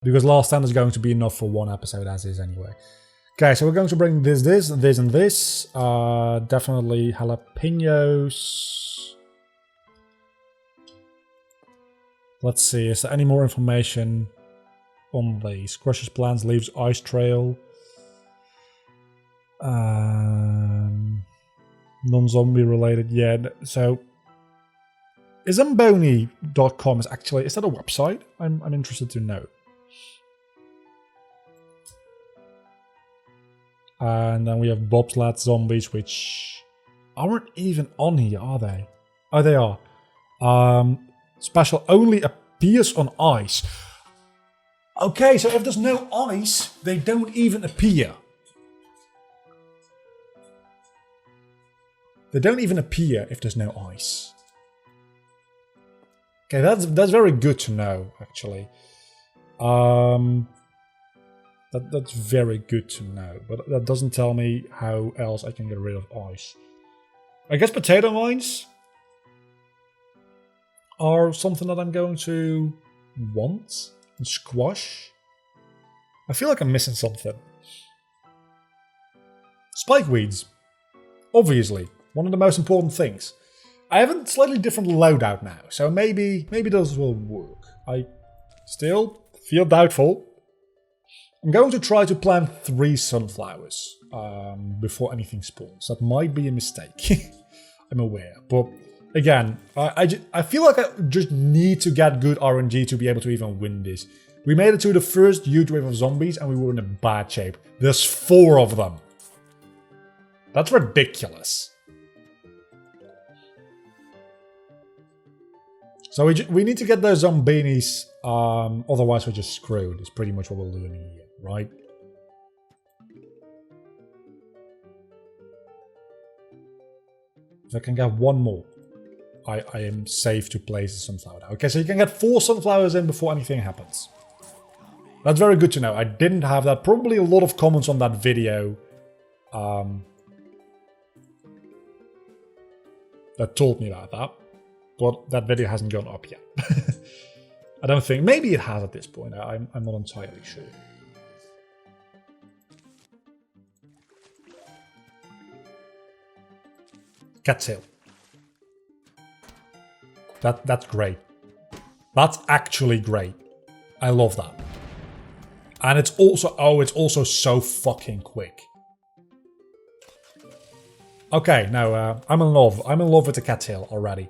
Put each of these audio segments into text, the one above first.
Because last stand is going to be enough for one episode as is anyway. Okay, so we're going to bring this, and this. Definitely jalapenos. Let's see, is there any more information on these? Crushes plants, leaves ice trail. Non-zombie related, yeah. So, Zamboni.com is that a website? I'm interested to know. And then we have bobsled zombies, which aren't even on here, are they? Oh, they are. Special only appears on ice. Okay, so if there's no ice, they don't even appear. They don't even appear if there's no ice. Okay, that's very good to know, actually. That's very good to know, but that doesn't tell me how else I can get rid of ice. I guess potato mines are something that I'm going to want and squash. I feel like I'm missing something. Spike weeds, obviously. One of the most important things. I have a slightly different loadout now, so maybe those will work. I still feel doubtful. I'm going to try to plant 3 sunflowers before anything spawns. That might be a mistake. I'm aware. But again, I feel like I just need to get good RNG to be able to even win this. We made it to the first huge wave of zombies and we were in a bad shape. There's 4 of them. That's ridiculous. So we need to get those zombinis, otherwise we're just screwed. It's pretty much what we're doing here, right? If I can get one more, I am safe to place a sunflower. Okay, so you can get 4 sunflowers in before anything happens. That's very good to know. I didn't have that. Probably a lot of comments on that video that told me about that. But that video hasn't gone up yet. I don't think. Maybe it has at this point. I'm not entirely sure. Cattail. That's great. That's actually great. I love that. And it's also so fucking quick. Okay, no, I'm in love. I'm in love with the cattail already.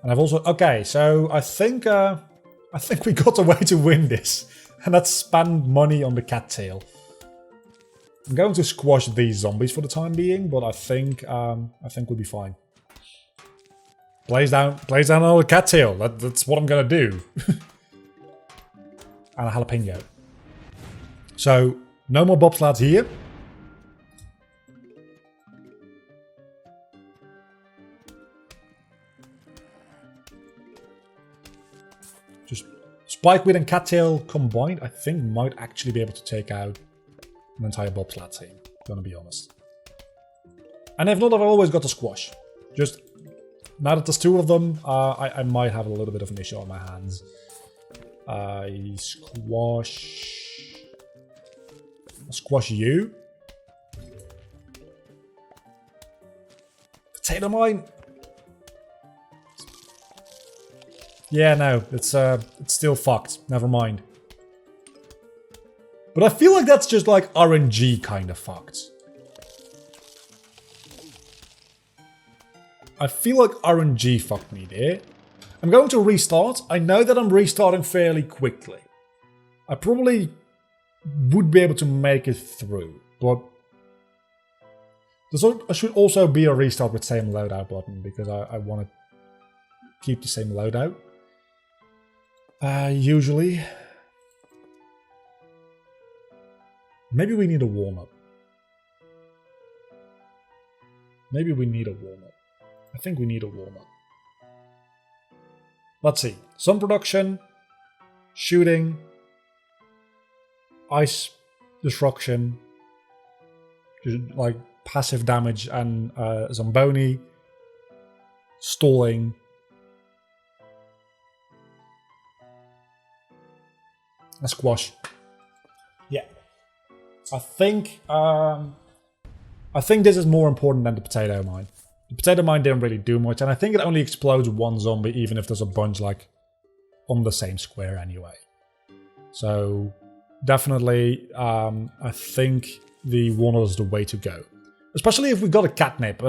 And I've also... Okay, so I think we got a way to win this. And that's spend money on the cattail. I'm going to squash these zombies for the time being, but I think we'll be fine. Blaze down all the cattail. That's what I'm gonna do. And a jalapeno. So, no more bobsleds here. Just spikeweed and cattail combined, I think might actually be able to take out an entire bobsled team, gonna be honest. And if not, I've always got to squash. Just, now that there's 2 of them, I might have a little bit of an issue on my hands. Squash you. Potato mine. Yeah, no, it's still fucked. Never mind. But I feel like that's just like RNG kind of fucked. I feel like RNG fucked me there. I'm going to restart. I know that I'm restarting fairly quickly. I probably would be able to make it through, but there should also be a restart with same loadout button because I want to keep the same loadout. Usually. Maybe we need a warm-up. Maybe we need a warm-up. I think we need a warm-up. Let's see. Sun production, shooting, ice destruction, like passive damage and Zamboni, stalling, A squash. Yeah. I think this is more important than the potato mine. The potato mine didn't really do much, and I think it only explodes one zombie, even if there's a bunch like on the same square anyway. So definitely, I think the walnut is the way to go. Especially if we got a catnip.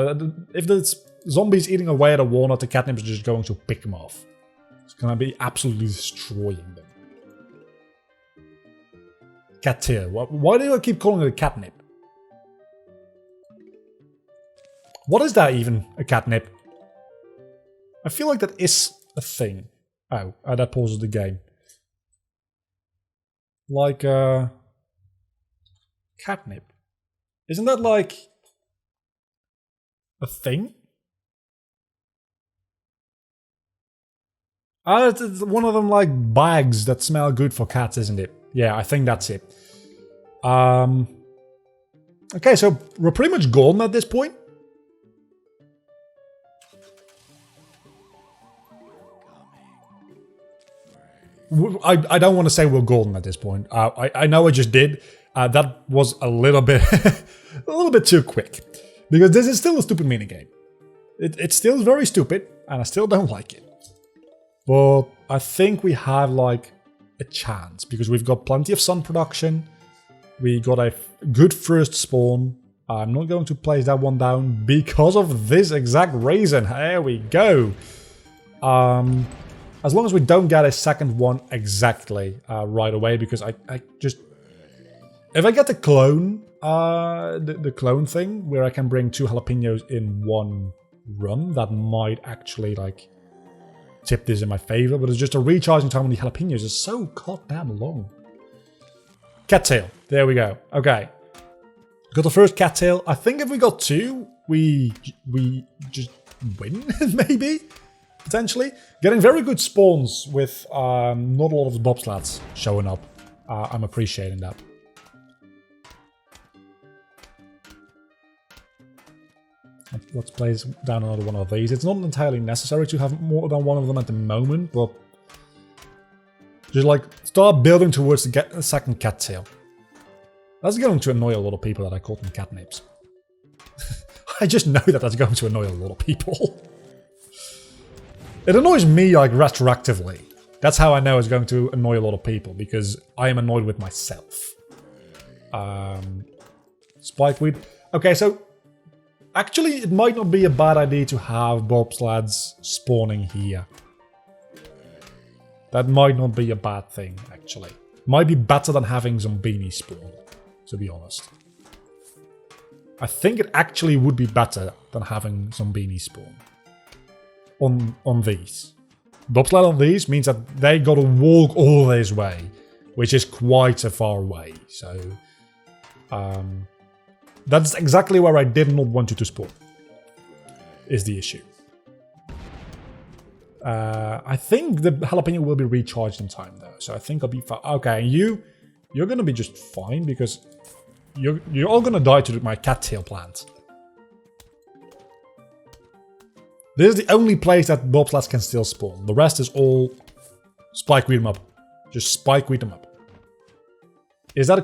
If there's zombies eating away at a walnut, the catnip is just going to pick them off. It's going to be absolutely destroying them. Cattail. Why do I keep calling it a catnip? What is that even, a catnip? I feel like that is a thing. Oh, that pauses the game. Like, catnip. Isn't that like a thing? It's one of them like bags that smell good for cats, isn't it? Yeah, I think that's it. Okay, so we're pretty much golden at this point. I don't want to say we're golden at this point. I know I just did. That was a little bit too quick, because this is still a stupid minigame. It's still very stupid, and I still don't like it. But I think we have like a chance, because we've got plenty of sun production. We got a good first spawn. I'm not going to place that one down because of this exact reason. There we go. As long as we don't get a second one exactly right away, because I just... If I get the clone, the clone thing, where I can bring 2 jalapenos in one run, that might actually, like, tip this in my favor. But it's just a recharging time on the jalapenos is so goddamn long. Cattail. There we go. Okay. Got the first cattail. I think if we got 2, we just win, maybe? Potentially. Getting very good spawns with not a lot of the bobsleds showing up. I'm appreciating that. Let's place down another one of these. It's not entirely necessary to have more than one of them at the moment, but just like start building towards the second cattail. That's going to annoy a lot of people that I call them catnips. I just know that that's going to annoy a lot of people. It annoys me like retroactively. That's how I know it's going to annoy a lot of people, because I am annoyed with myself. Spikeweed. Okay, so actually it might not be a bad idea to have bobsleds spawning here. That might not be a bad thing, actually. Might be better than having Zombini spawn, to be honest. I think it actually would be better than having Zombini spawn. On these. Bobsled on these means that they gotta walk all this way, which is quite a far way. So, that's exactly where I did not want you to spawn, is the issue. I think the jalapeno will be recharged in time though, so I think I'll be fine. Okay, you're gonna be just fine, because you're all gonna die to my cattail plant. This is the only place that bobsleds can still spawn. The rest is all spikeweed them up. Just spikeweed them up. Is that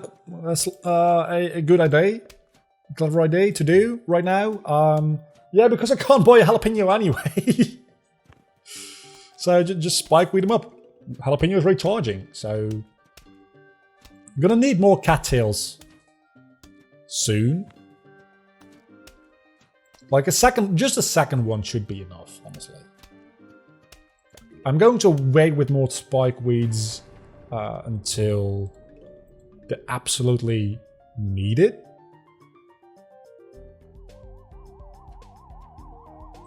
a good idea? A clever idea to do right now? Yeah, because I can't buy a jalapeno anyway. So just spikeweed them up. Jalapeno is recharging, so I'm gonna need more cattails soon. Like just a second one should be enough, honestly. I'm going to wait with more spikeweeds until they absolutely need it.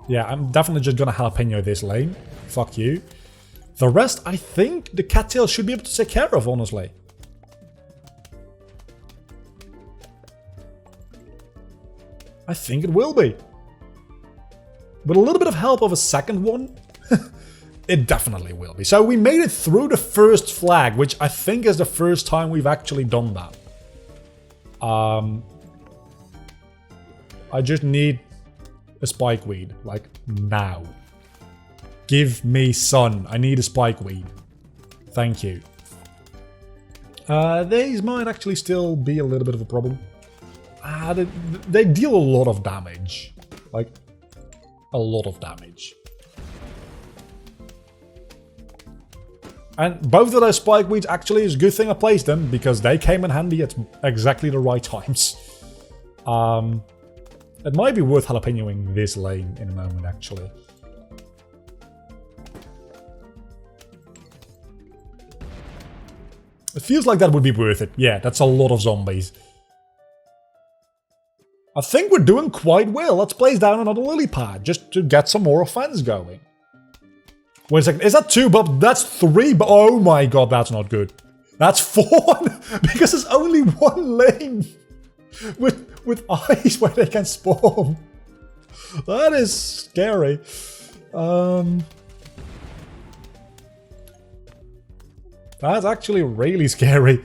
Yeah, I'm definitely just gonna jalapeno this lane. Fuck you. The rest, I think the cattail should be able to take care of, honestly. I think it will be. With a little bit of help of a second one, it definitely will be. So we made it through the first flag, which I think is the first time we've actually done that. I just need a spikeweed, like now. Give me sun. I need a spikeweed. Thank you. These might actually still be a little bit of a problem. They deal a lot of damage. Like, a lot of damage. And both of those spike weeds actually is a good thing I placed them, because they came in handy at exactly the right times. It might be worth jalapenoing this lane in a moment, actually. It feels like that would be worth it. Yeah, that's a lot of zombies. I think we're doing quite well. Let's place down another lily pad, just to get some more offense going. Wait a second, is that 2 but that's 3 but oh my god, that's not good. That's 4 because there's only 1 lane with eyes where they can spawn. That is scary. That's actually really scary.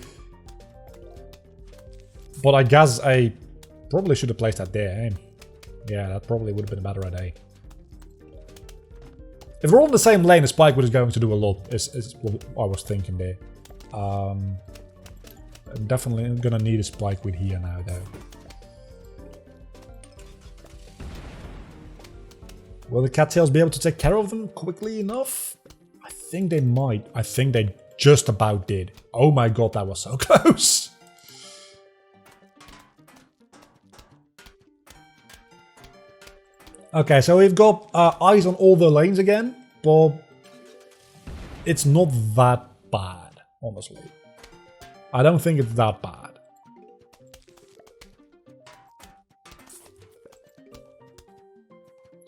But I guess I probably should have placed that there, eh? Yeah, that probably would have been a better idea. If we're all in the same lane, a spike wood is going to do a lot, is what I was thinking there. I'm definitely gonna need a spike weed here now, though. Will the cattails be able to take care of them quickly enough? I think they might. I think they just about did. Oh my god, that was so close. Okay, so we've got eyes on all the lanes again, but it's not that bad, honestly. I don't think it's that bad.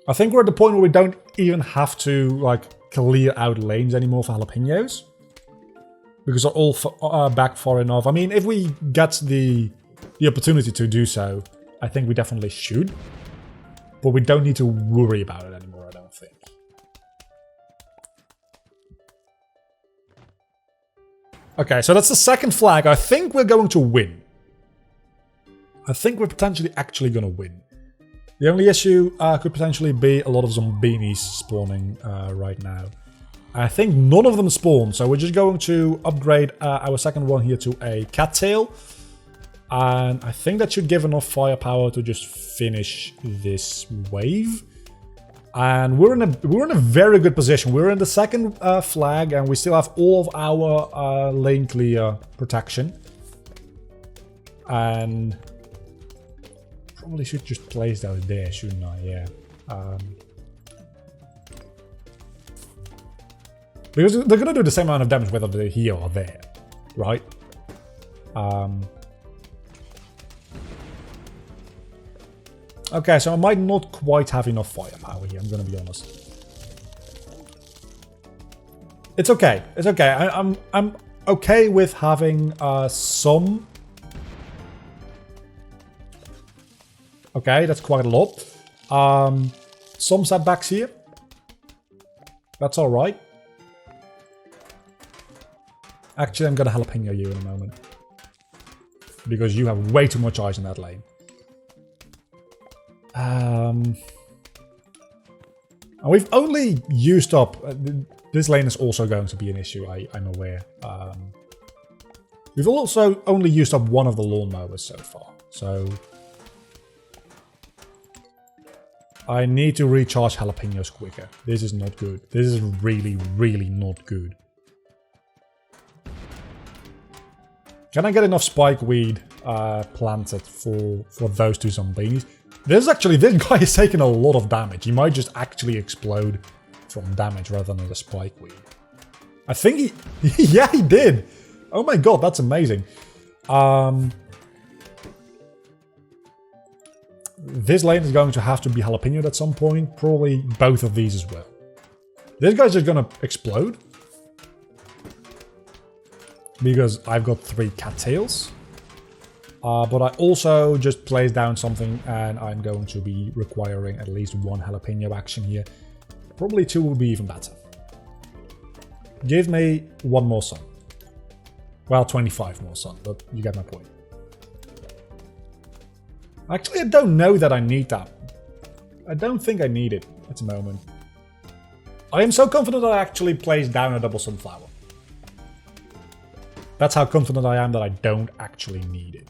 I think we're at the point where we don't even have to like clear out lanes anymore for jalapenos, because they're all back far enough. I mean, if we get the opportunity to do so, I think we definitely should. But we don't need to worry about it anymore, I don't think. Okay, so that's the second flag. I think we're going to win. I think we're potentially actually going to win. The only issue could potentially be a lot of zombinis spawning right now. I think none of them spawn, so we're just going to upgrade our second one here to a cattail. And I think that should give enough firepower to just finish this wave. And we're in a very good position. We're in the second flag, and we still have all of our lane clear protection. And probably should just place those there, shouldn't I? Yeah. Because they're gonna do the same amount of damage whether they're here or there, right? Okay, so I might not quite have enough firepower here, I'm gonna be honest. It's okay, it's okay. I'm okay with having some. Okay, that's quite a lot. Some setbacks here. That's alright. Actually, I'm gonna jalapeno you in a moment. Because you have way too much eyes in that lane. And we've only used up... this lane is also going to be an issue, I'm aware. We've also only used up one of the lawnmowers so far, so... I need to recharge jalapenos quicker. This is not good. This is really, really not good. Can I get enough spike weed planted for those 2 zombies? This guy is taking a lot of damage. He might just actually explode from damage rather than the spike weed. I think he... yeah, he did! Oh my god, that's amazing. This lane is going to have to be jalapenoed at some point. Probably both of these as well. This guy's just gonna explode. Because I've got 3 cattails. But I also just placed down something, and I'm going to be requiring at least 1 jalapeno action here. Probably 2 would be even better. Give me 1 more sun. Well, 25 more sun, but you get my point. Actually, I don't know that I need that. I don't think I need it at the moment. I am so confident that I actually placed down a double sunflower. That's how confident I am that I don't actually need it.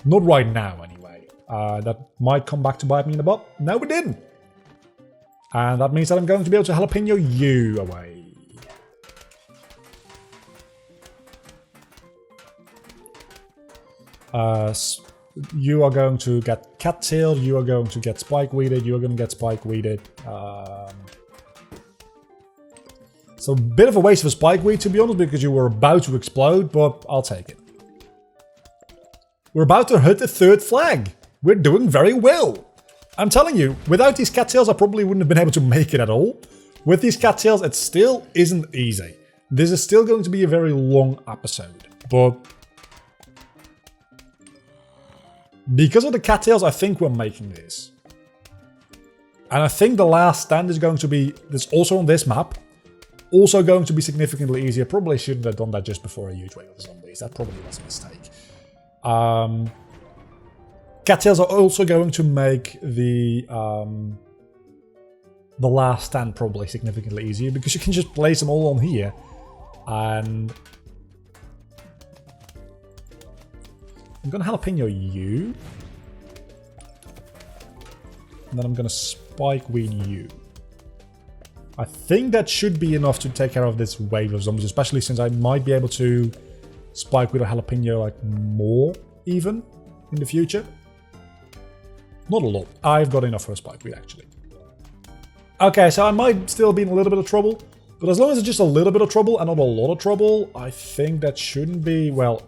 Not right now, anyway. That might come back to bite me in the butt. No, it didn't. And that means that I'm going to be able to jalapeno you away. You are going to get cattailed, you are going to get spike-weeded, you are going to get spike-weeded. So a bit of a waste of a spike-weed, to be honest, because you were about to explode, but I'll take it. We're about to hit the 3rd flag. We're doing very well. I'm telling you, without these cattails, I probably wouldn't have been able to make it at all. With these cattails, it still isn't easy. This is still going to be a very long episode, but because of the cattails, I think we're making this. And I think the last stand is going to be, this also on this map, also going to be significantly easier. Probably shouldn't have done that just before a huge wave of zombies. That probably was a mistake. Cattails are also going to make the last stand probably significantly easier because you can just place them all on here. And I'm going to jalapeno you. And then I'm going to spike weed you. I think that should be enough to take care of this wave of zombies, especially since I might be able to spike weed or jalapeno like more even in the future. Not a lot. I've got enough for a spike weed actually. Okay, so I might still be in a little bit of trouble, but as long as it's just a little bit of trouble and not a lot of trouble, I think that shouldn't be, well,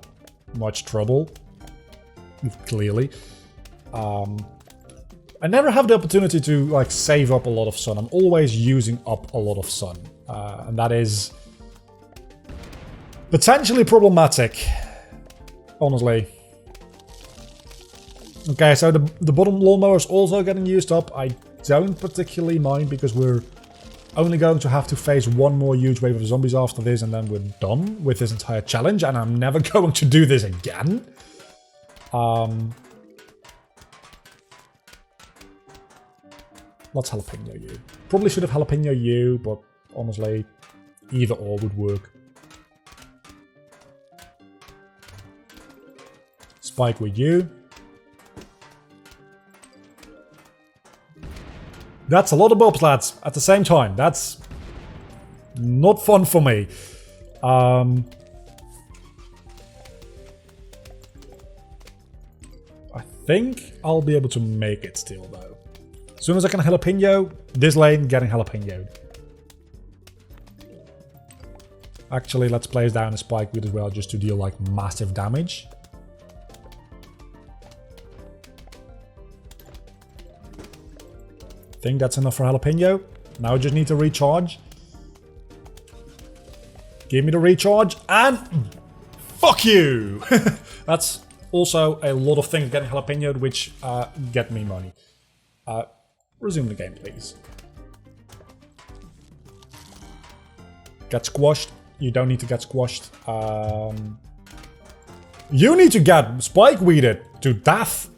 much trouble. Clearly. I never have the opportunity to like save up a lot of sun. I'm always using up a lot of sun. And that is potentially problematic. Honestly. Okay, so the bottom lawnmower is also getting used up. I don't particularly mind because we're only going to have to face one more huge wave of zombies after this and then we're done with this entire challenge and I'm never going to do this again. Let's jalapeno you. Probably should have jalapeno you, but honestly, either or would work. Spike with you. That's a lot of bulbs, lads, at the same time. That's not fun for me. I think I'll be able to make it still, though. As soon as I can jalapeno, this lane getting jalapenoed. Actually, let's place down a spike weed as well, just to deal like massive damage. I think that's enough for jalapeno. Now I just need to recharge. Give me the recharge and fuck you! That's also a lot of things getting jalapenoed, which get me money. Resume the game, please. Get squashed. You don't need to get squashed. You need to get spike weeded to death.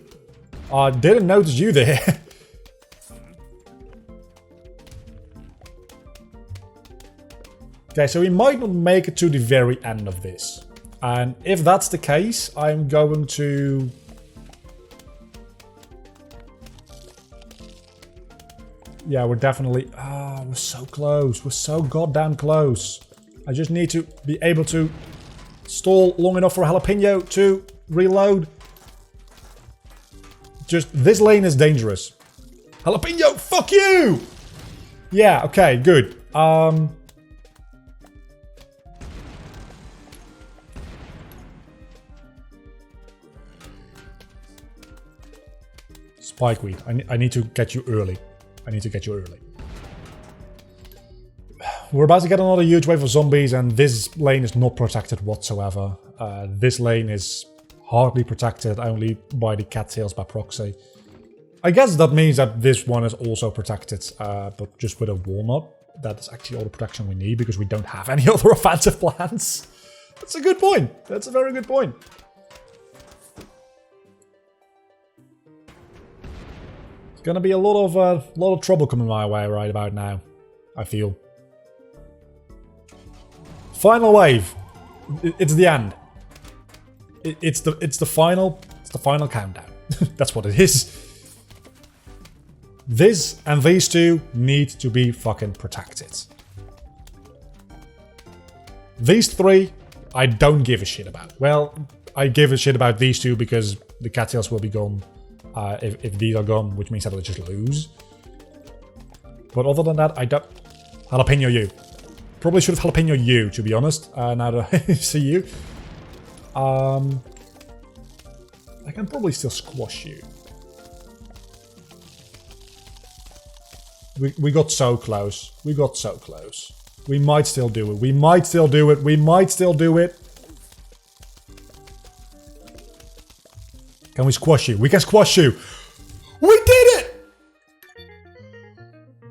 Didn't notice you there. Okay, so we might not make it to the very end of this. And if that's the case, I'm going to... Yeah, we're definitely... we're so close. We're so goddamn close. I just need to be able to stall long enough for a jalapeno to reload. Just, this lane is dangerous. Jalapeno, fuck you! Yeah, okay, good. Spikeweed, I need to get you early. I need to get you early. We're about to get another huge wave of zombies and this lane is not protected whatsoever. This lane is hardly protected, only by the cattails by proxy. I guess that means that this one is also protected, but just with a walnut. That is actually all the protection we need because we don't have any other offensive plans. That's a good point. That's a very good point. It's gonna be a lot of trouble coming my way right about now, I feel. Final wave. It's the end. It's the final countdown. That's what it is. This and these two need to be fucking protected. These three, I don't give a shit about. Well, I give a shit about these two because the cattails will be gone if these are gone, which means that I'll just lose. But other than that, I don't... Jalapeno you. Probably should have jalapeno you, to be honest. Now that I see you. I can probably still squash you. We got so close. We got so close. We might still do it. We might still do it. We might still do it. Can we squash you? We can squash you. We did it!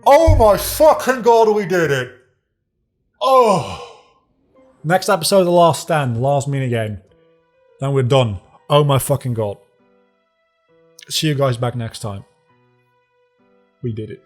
Oh my fucking god, we did it. Oh. Next episode of The Last Stand. Last minigame. Then we're done. Oh my fucking god. See you guys back next time. We did it.